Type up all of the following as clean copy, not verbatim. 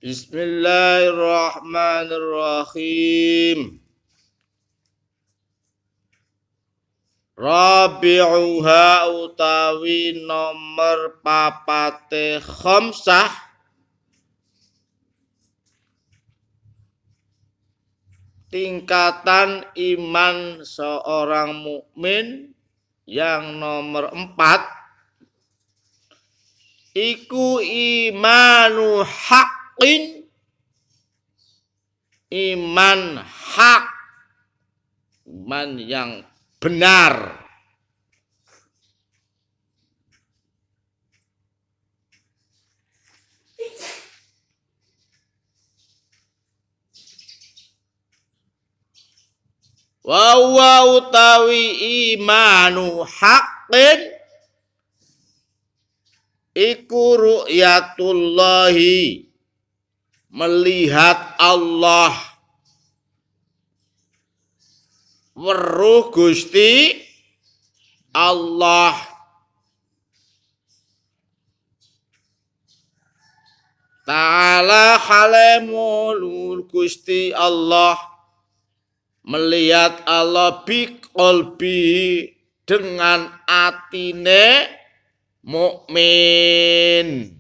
Bismillahirrahmanirrahim. Rabi'uha utawi nomor papate khamsah tingkatan iman seorang mukmin yang nomor 4 iku imanu haqqin, iman hak, iman yang benar. Wa utawi imanu haqqin iku ru'yatullahi, melihat Allah, weruh Gusti Allah. Ta'ala halemul Gusti Allah, melihat Allah biqolbi, dengan atine mukmin.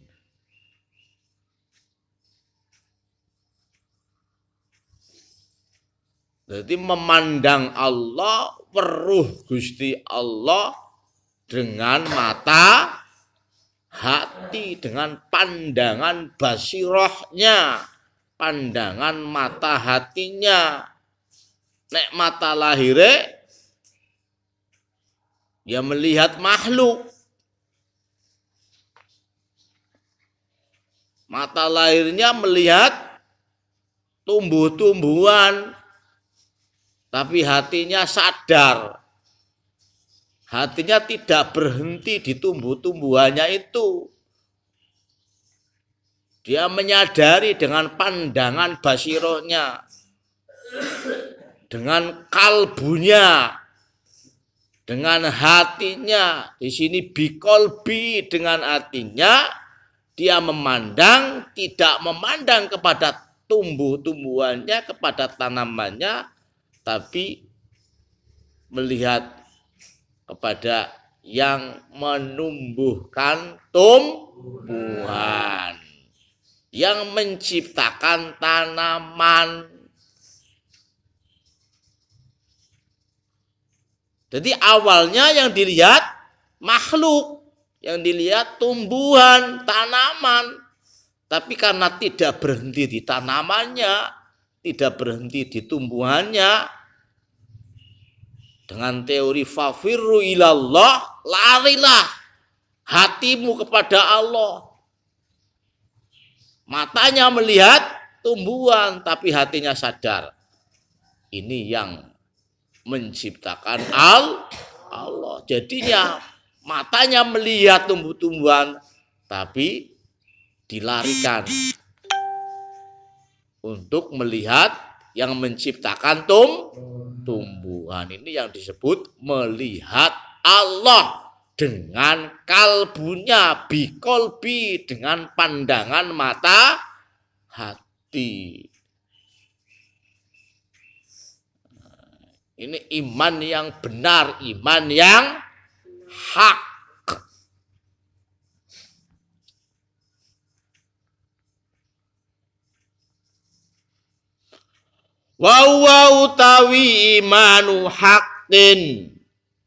Jadi memandang Allah, weruh Gusti Allah dengan mata hati, dengan pandangan basirohnya, pandangan mata hatinya. Nek mata lahire ya melihat makhluk. Mata lahirnya melihat tumbuh-tumbuhan, tapi hatinya sadar. Hatinya tidak berhenti di tumbuh-tumbuhannya itu. Dia menyadari dengan pandangan basirohnya, dengan kalbunya, dengan hatinya. Di sini biqolbi, dengan hatinya dia memandang, tidak memandang kepada tumbuh-tumbuhannya, kepada tanamannya, tapi melihat kepada yang menumbuhkan tumbuhan, yang menciptakan tanaman. Jadi awalnya yang dilihat makhluk, yang dilihat tumbuhan, tanaman. Tapi karena tidak berhenti di tanamannya, tidak berhenti di tumbuhannya, dengan teori fafirru ilallah, larilah hatimu kepada Allah. Matanya melihat tumbuhan, tapi hatinya sadar. Ini yang menciptakan Allah. Jadinya matanya melihat tumbuh-tumbuhan, tapi dilarikan untuk melihat yang menciptakan tumbuhan. Ini yang disebut melihat Allah dengan kalbunya, biqolbi, dengan pandangan mata hati. Ini iman yang benar, iman yang hak. Wa utawi imanu haqqin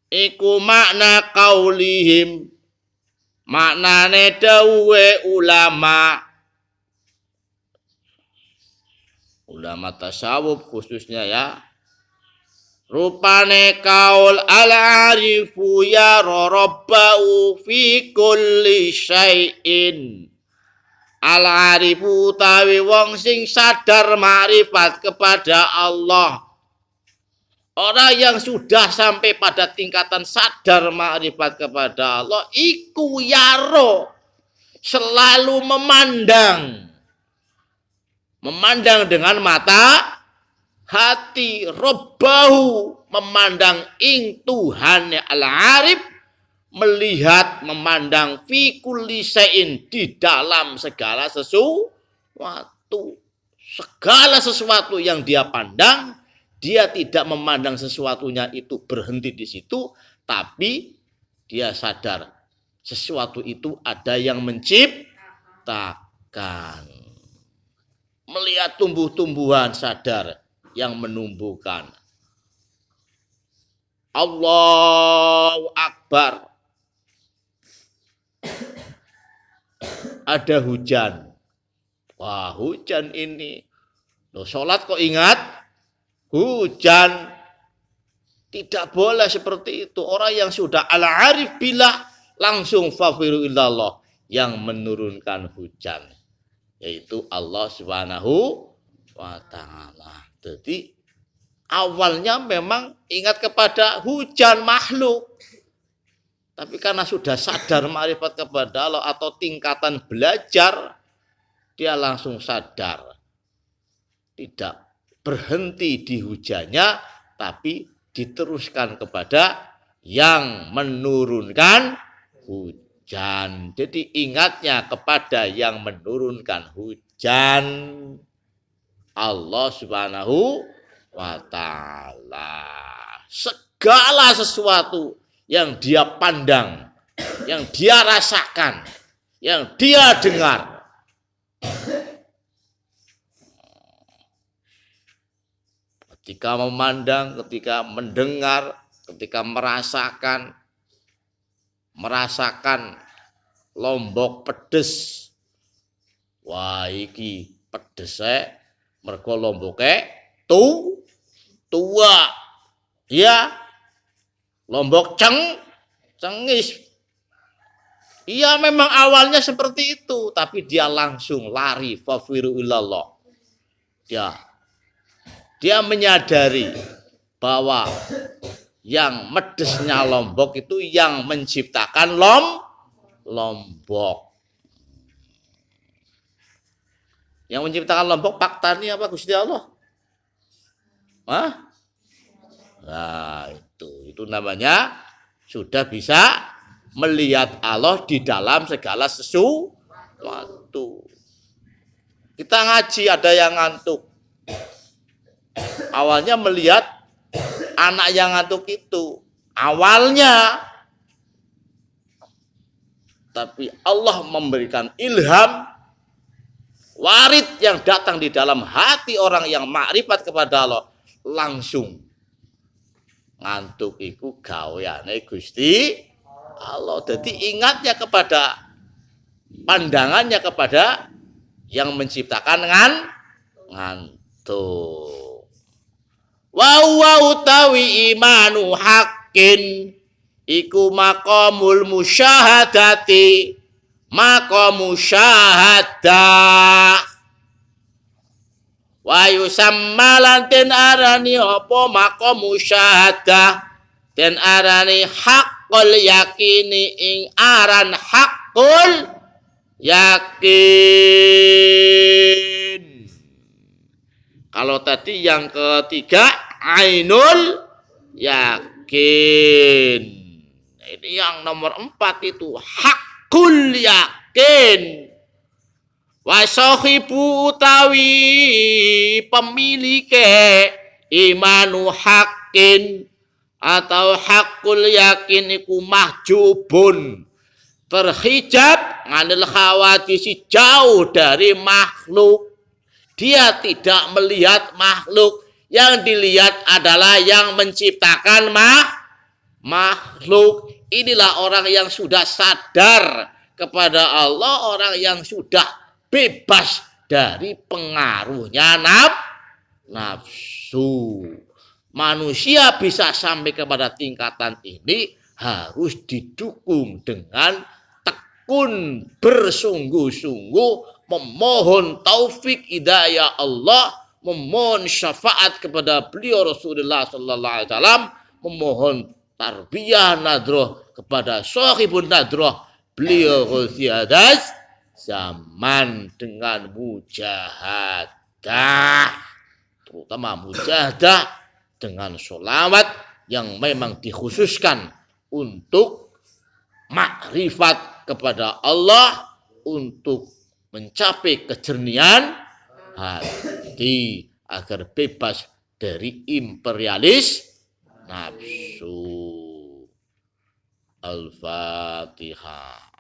iku makna qaulihim, maknane dawuhe ulama tasawuf khususnya ya. Rupane kaul al-arifu ya rabbahu fi kulli syai'in. Al-arifu tawi wong sing sadar makrifat kepada Allah. Orang yang sudah sampai pada tingkatan sadar makrifat kepada Allah, iku yaro, selalu memandang dengan mata hati, robbahu, memandang ing Tuhan al-arif, melihat, memandang fi kulli syai'in, di dalam segala sesuatu. waktu, segala sesuatu yang dia pandang, dia tidak memandang sesuatunya itu berhenti di situ, tapi dia sadar sesuatu itu ada yang menciptakan. Melihat tumbuh-tumbuhan, sadar yang menumbuhkan. Allahu Akbar. Ada hujan. Wah, hujan ini. Loh, sholat kok ingat? Hujan. Tidak boleh seperti itu. Orang yang sudah al-arif billah langsung fafiru illallah, yang menurunkan hujan, yaitu Allah Subhanahu wa ta'ala. Jadi awalnya memang ingat kepada hujan makhluk. Tapi karena sudah sadar ma'rifat kepada Allah atau tingkatan belajar, dia langsung sadar. Tidak berhenti di hujannya, tapi diteruskan kepada yang menurunkan hujan. Jadi ingatnya kepada yang menurunkan hujan, Allah Subhanahu wa ta'ala. Segala sesuatu yang dia pandang, yang dia rasakan, yang dia dengar, ketika memandang, ketika mendengar, ketika merasakan lombok pedes. Wah, iki pedese mergo lomboke tua. Ya, lombok cengis. Iya, memang awalnya seperti itu, tapi dia langsung lari fafiru ilallah. Dia menyadari bahwa yang medesnya lombok itu yang menciptakan lombok. Yang menciptakan lombok faktanya apa, Gusti Allah? Hah? Nah, itu namanya sudah bisa melihat Allah di dalam segala sesuatu. Kita ngaji ada yang ngantuk. Awalnya melihat anak yang ngantuk itu awalnya, tapi Allah memberikan ilham warid yang datang di dalam hati orang yang makrifat kepada Allah, langsung ngantuk iku gaweane Gusti Allah. Jadi ingatnya kepada, pandangannya kepada yang menciptakan ngantuk. Wa utawi imanu haqqin iku maqamul musyahadati, maqamu syahadah. Wa yusammalan ten arani apa maqamu syahadah, ten arani haqqul yakini ing aran haqqul yakin. Kalau tadi yang ketiga ainul yakin. Ini yang nomor 4 itu hakul yakin. Wa sahibu utawi pemilike imanu hakin atau hakul yakin iku mahjubun, terhijab nganil khawadisi, jauh dari makhluk. Dia tidak melihat makhluk, yang dilihat adalah yang menciptakan makhluk. Inilah orang yang sudah sadar kepada Allah, orang yang sudah bebas dari pengaruhnya nafsu. Manusia bisa sampai kepada tingkatan ini harus didukung dengan tekun, bersungguh-sungguh memohon taufik hidayah Allah, memohon syafaat kepada beliau Rasulullah sallallahu alaihi wasallam, memohon tarbiyah nadroh kepada sahibun nadroh beliau Ghusiadas zaman dengan mujahadah, terutama mujahadah dengan sholawat yang memang dikhususkan untuk makrifat kepada Allah, untuk mencapai kejernihan hati agar bebas dari imperialis nafsu. Al-Fatihah.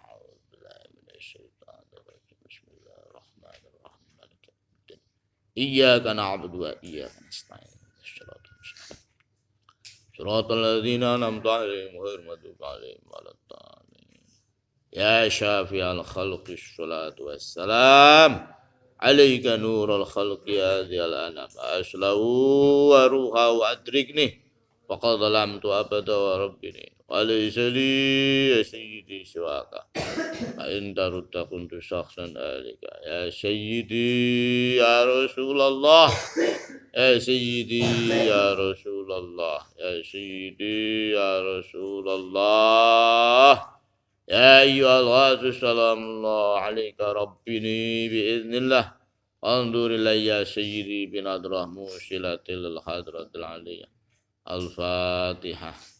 Iyyaka na'budu wa iyyaka nasta'in. Shiratal ladzina an'amta 'alaihim ghairil maghdubi 'alaihim waladdallin. Ya syafi'al khalqi sholatu wassalam. Alaika nurul khalqi hadhiyal anam. Aslahu wa ruha wa adrikni. Faqad lamtu abada wa rabbini. Walaysa li ya sayyidi siwaka. Fa in tarudda kuntu syakhsan alika. Ya sayyidi ya Rasulullah. Ya sayyidi ya Rasulullah. Ya sayyidi ya Rasulullah. Ya ayyuhal ghazi salamullah alaika rabbini biiznillah. Andur ilayya sayyidi binadrah musilatil hadratil aliyah. Al-Fatihah.